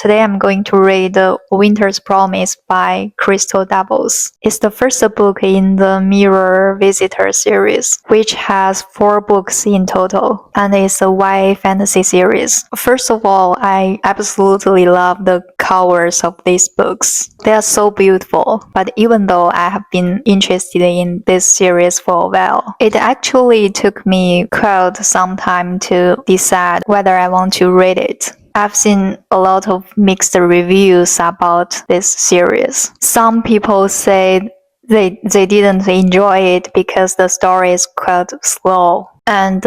Today I'm going to read Winter's Promise by Christelle Dabos. It's the first book in the Mirror Visitor series, which has 4 books in total, and it's a YA fantasy series. First of all, I absolutely love the covers of these books. They are so beautiful, but even though I have been interested in this series for a while, it actually took me quite some time to decide whether I want to read it. I've seen a lot of mixed reviews about this series. Some people say they didn't enjoy it because the story is quite slow. And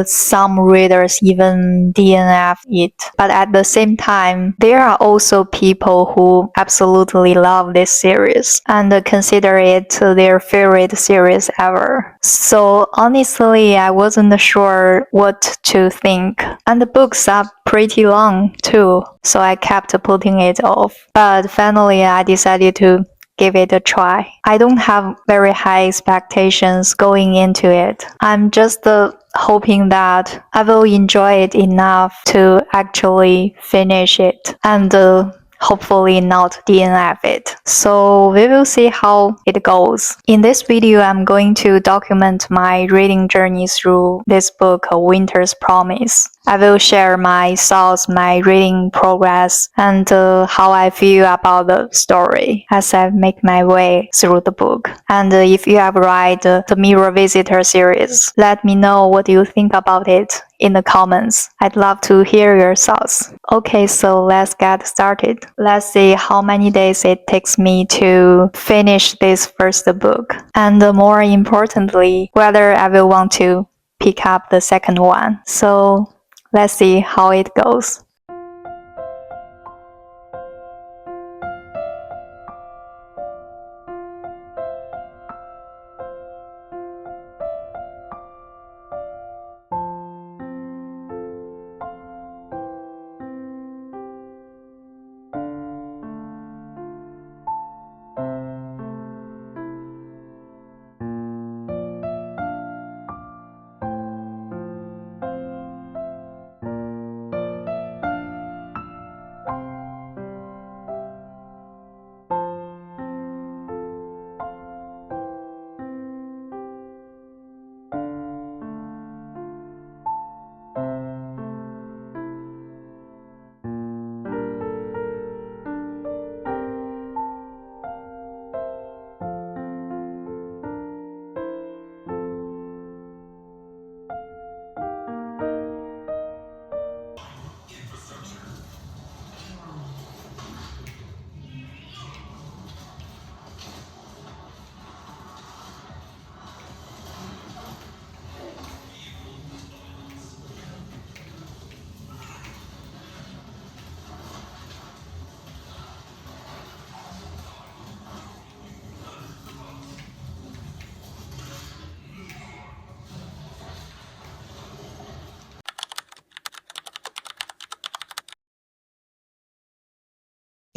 some readers even DNF it. But at the same time, there are also people who absolutely love this series and consider it their favorite series ever. So honestly, I wasn't sure what to think. And the books are pretty long too, so I kept putting it off. But finally, I decided to give it a try. I don't have very high expectations going into it. I'm just hoping that I will enjoy it enough to actually finish it and hopefully not DNF it. So we will see how it goes. In this video, I'm going to document my reading journey through this book, A Winter's Promise. I will share my thoughts, my reading progress, and how I feel about the story as I make my way through the book. And if you have read the Mirror Visitor series, let me know what you think about it in the comments. I'd love to hear your thoughts. Okay, so let's get started. Let's see how many days it takes me to finish this first book. And more importantly, whether I will want to pick up the second one. So let's see how it goes.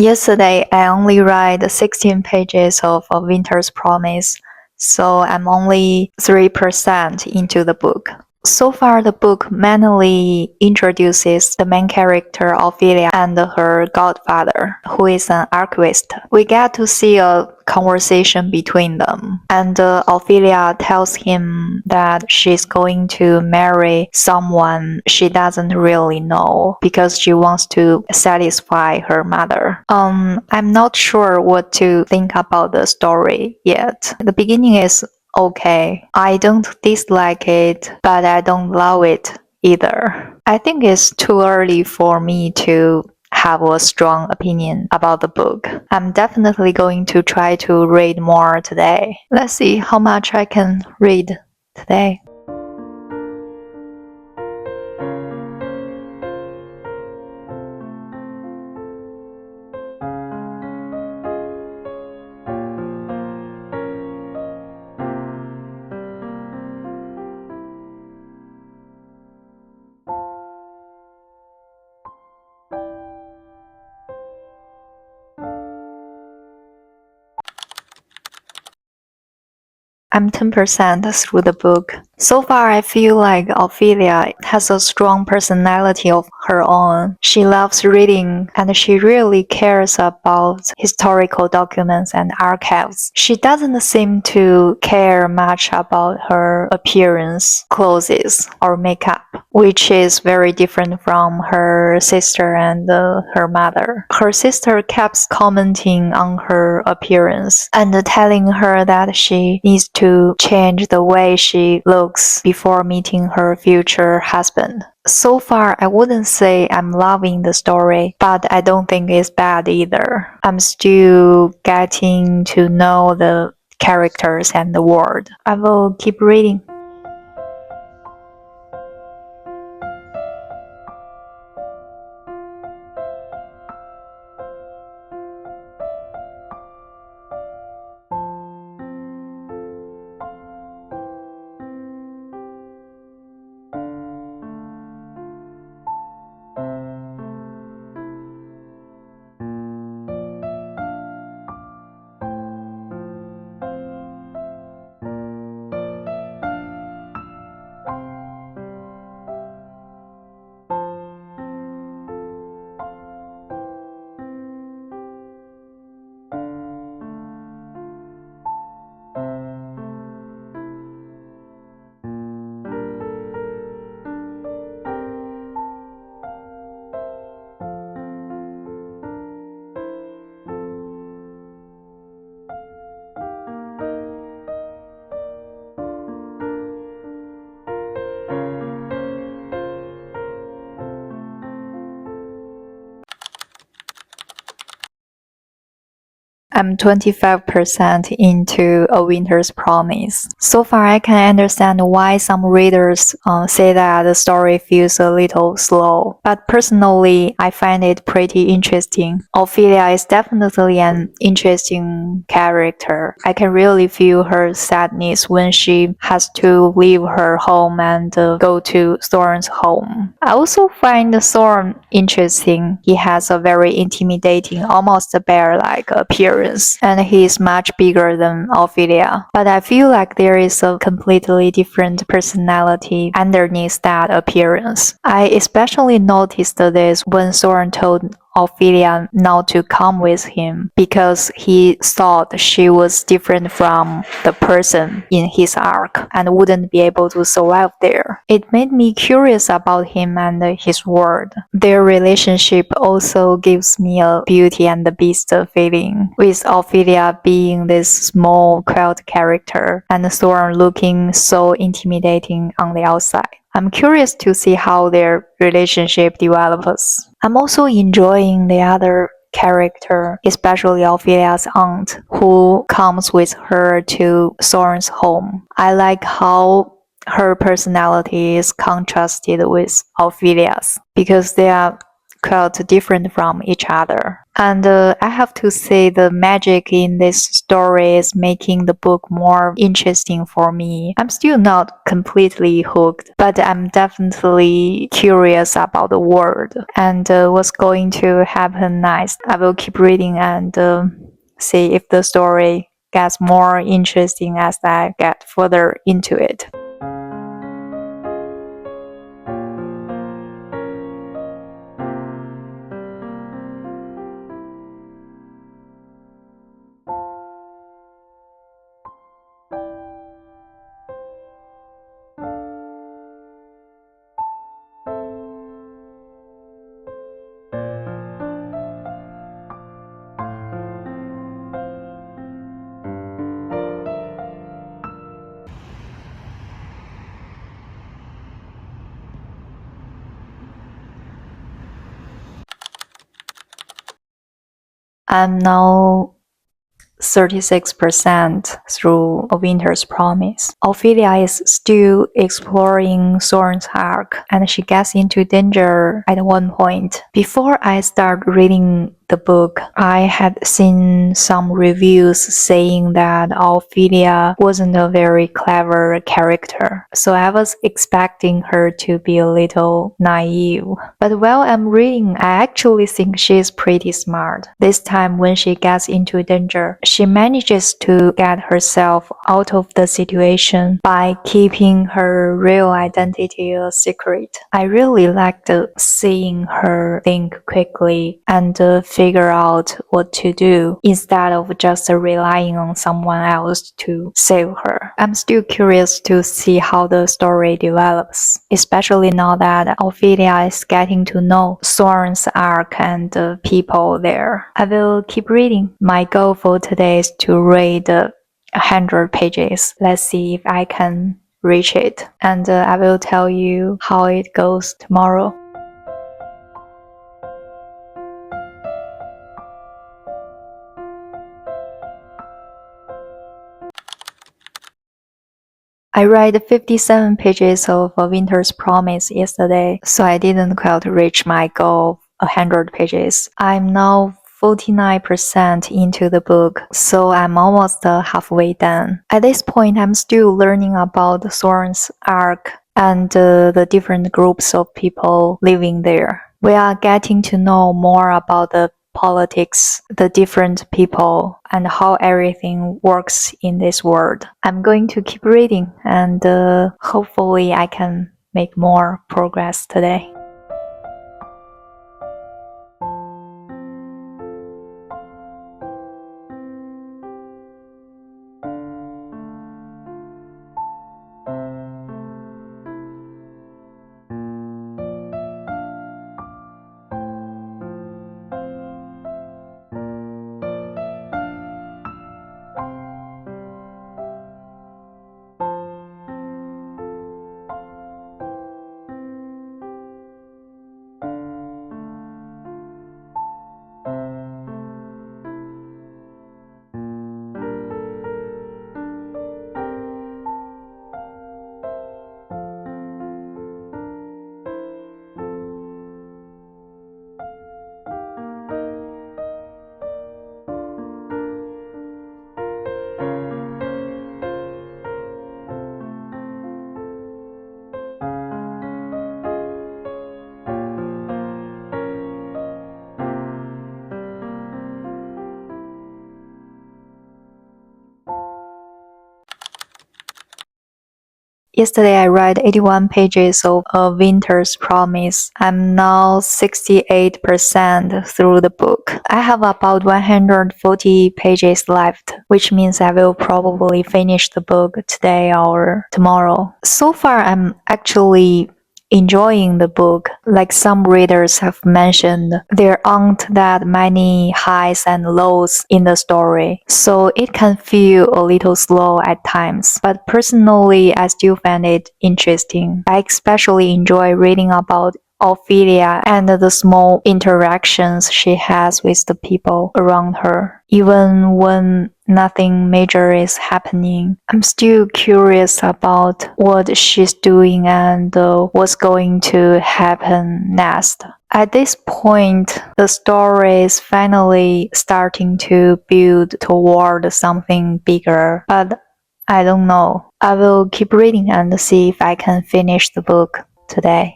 Yesterday, I only read 16 pages of A Winter's Promise, so I'm only 3% into the book. So far, the book mainly introduces the main character Ophelia and her godfather, who is an archivist. We get to see a conversation between them, and Ophelia tells him that she's going to marry someone she doesn't really know because she wants to satisfy her mother. I'm not sure what to think about the story yet. The beginning is okay. I don't dislike it, but I don't love it either. I think it's too early for me to have a strong opinion about the book. I'm definitely going to try to read more today. Let's see how much I can read today. I'm 10% through the book. So far, I feel like Ophelia has a strong personality of her own. She loves reading and she really cares about historical documents and archives. She doesn't seem to care much about her appearance, clothes, or makeup, which is very different from her sister and her mother. Her sister kept commenting on her appearance and telling her that she needs to change the way she looks before meeting her future husband. So far, I wouldn't say I'm loving the story, but I don't think it's bad either. I'm still getting to know the characters and the world. I will keep reading. I'm 25% into A Winter's Promise. So far, I can understand why some readers say that the story feels a little slow, but personally, I find it pretty interesting. Ophelia is definitely an interesting character. I can really feel her sadness when she has to leave her home and go to Thorn's home. I also find Thorn interesting. He has a very intimidating, almost bear-like appearance, and he is much bigger than Ophelia. But I feel like there is a completely different personality underneath that appearance. I especially noticed this when Soren told Ophelia not to come with him because he thought she was different from the person in his arc and wouldn't be able to survive there. It made me curious about him and his world. Their relationship also gives me a Beauty and the Beast feeling, with Ophelia being this small, quiet character and Thorn looking so intimidating on the outside. I'm curious to see how their relationship develops. I'm also enjoying the other character, especially Ophelia's aunt, who comes with her to Soren's home. I like how her personality is contrasted with Ophelia's because they are quite different from each other. And I have to say the magic in this story is making the book more interesting for me. I'm still not completely hooked, but I'm definitely curious about the world and what's going to happen next. I will keep reading and see if the story gets more interesting as I get further into it. I'm now 36% through A Winter's Promise. Ophelia is still exploring Soren's arc, and she gets into danger at one point. Before I start reading the book, I had seen some reviews saying that Ophelia wasn't a very clever character, so I was expecting her to be a little naive. But while I'm reading, I actually think she's pretty smart. This time when she gets into danger, she manages to get herself out of the situation by keeping her real identity a secret. I really liked seeing her think quickly and figure out what to do instead of just relying on someone else to save her. I'm still curious to see how the story develops, especially now that Ophelia is getting to know Thorne's arc and the people there. I will keep reading. My goal for today is to read 100 pages. Let's see if I can reach it, and I will tell you how it goes tomorrow. I read 57 pages of A Winter's Promise yesterday, so I didn't quite reach my goal of 100 pages. I'm now 49% into the book, so I'm almost halfway done. At this point, I'm still learning about Thorne's arc and the different groups of people living there. We are getting to know more about the politics, the different people, and how everything works in this world. I'm going to keep reading, and hopefully I can make more progress today. Yesterday I read 81 pages of A Winter's Promise. I'm now 68% through the book. I have about 140 pages left, which means I will probably finish the book today or tomorrow. So far, I'm actually enjoying the book. Like some readers have mentioned, there aren't that many highs and lows in the story, so it can feel a little slow at times. But personally, I still find it interesting. I especially enjoy reading about Ophelia and the small interactions she has with the people around her. Even when nothing major is happening, I'm still curious about what she's doing and what's going to happen next. At this point, the story is finally starting to build toward something bigger, but I don't know. I will keep reading and see if I can finish the book today.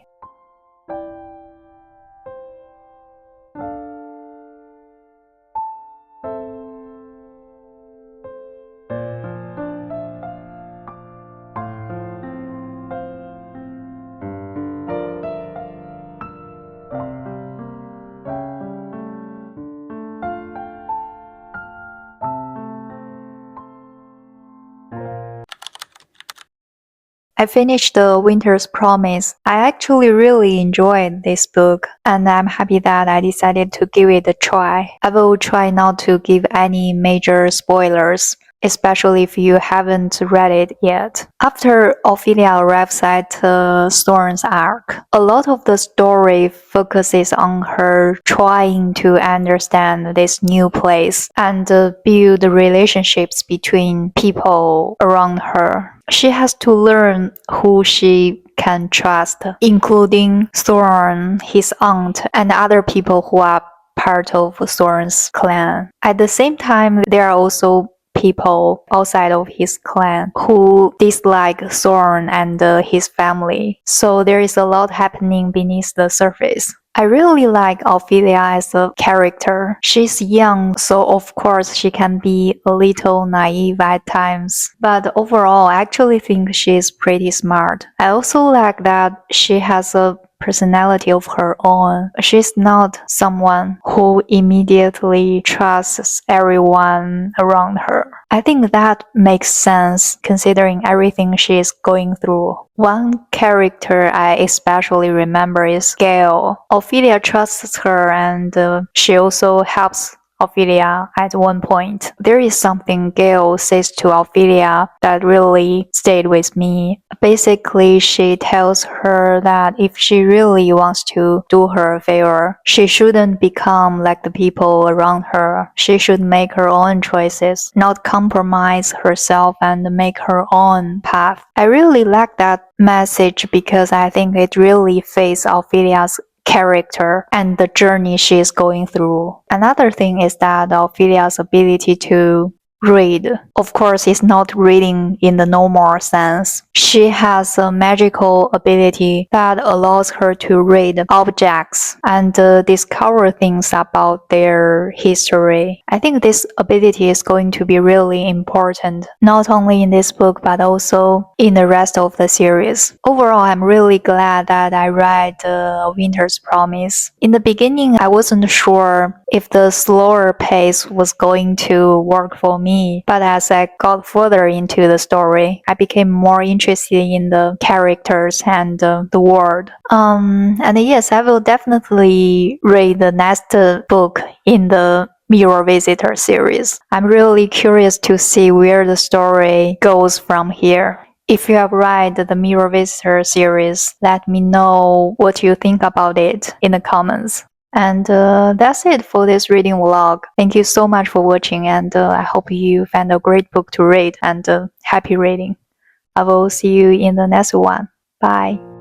I finished The Winter's Promise. I actually really enjoyed this book, and I'm happy that I decided to give it a try. I will try not to give any major spoilers, especially if you haven't read it yet. After Ophelia arrives at Thorne's arc, a lot of the story focuses on her trying to understand this new place and build relationships between people around her. She has to learn who she can trust, including Thorne, his aunt, and other people who are part of Soren's clan. At the same time, there are also people outside of his clan who dislike Soren and his family. So there is a lot happening beneath the surface. I really like Ophelia as a character. She's young, so of course she can be a little naive at times. But overall, I actually think she's pretty smart. I also like that she has a personality of her own. She's not someone who immediately trusts everyone around her. I think that makes sense considering everything she is going through. One character I especially remember is Gail. Ophelia trusts her and she also helps Ophelia at one point. There is something Gail says to Ophelia that really stayed with me. Basically, she tells her that if she really wants to do her a favor, she shouldn't become like the people around her. She should make her own choices, not compromise herself and make her own path. I really like that message because I think it really fits Ophelia's character and the journey she is going through. Another thing is that Ophelia's ability to read. Of course, it's not reading in the normal sense. She has a magical ability that allows her to read objects and discover things about their history. I think this ability is going to be really important, not only in this book but also in the rest of the series. Overall, I'm really glad that I read Winter's Promise. In the beginning, I wasn't sure if the slower pace was going to work for me, but as I got further into the story, I became more interested in the characters and the world. And yes, I will definitely read the next book in the Mirror Visitor series. I'm really curious to see where the story goes from here. If you have read the Mirror Visitor series, let me know what you think about it in the comments. And that's it for this reading vlog. Thank you so much for watching, and I hope you found a great book to read and happy reading. I will see you in the next one. Bye.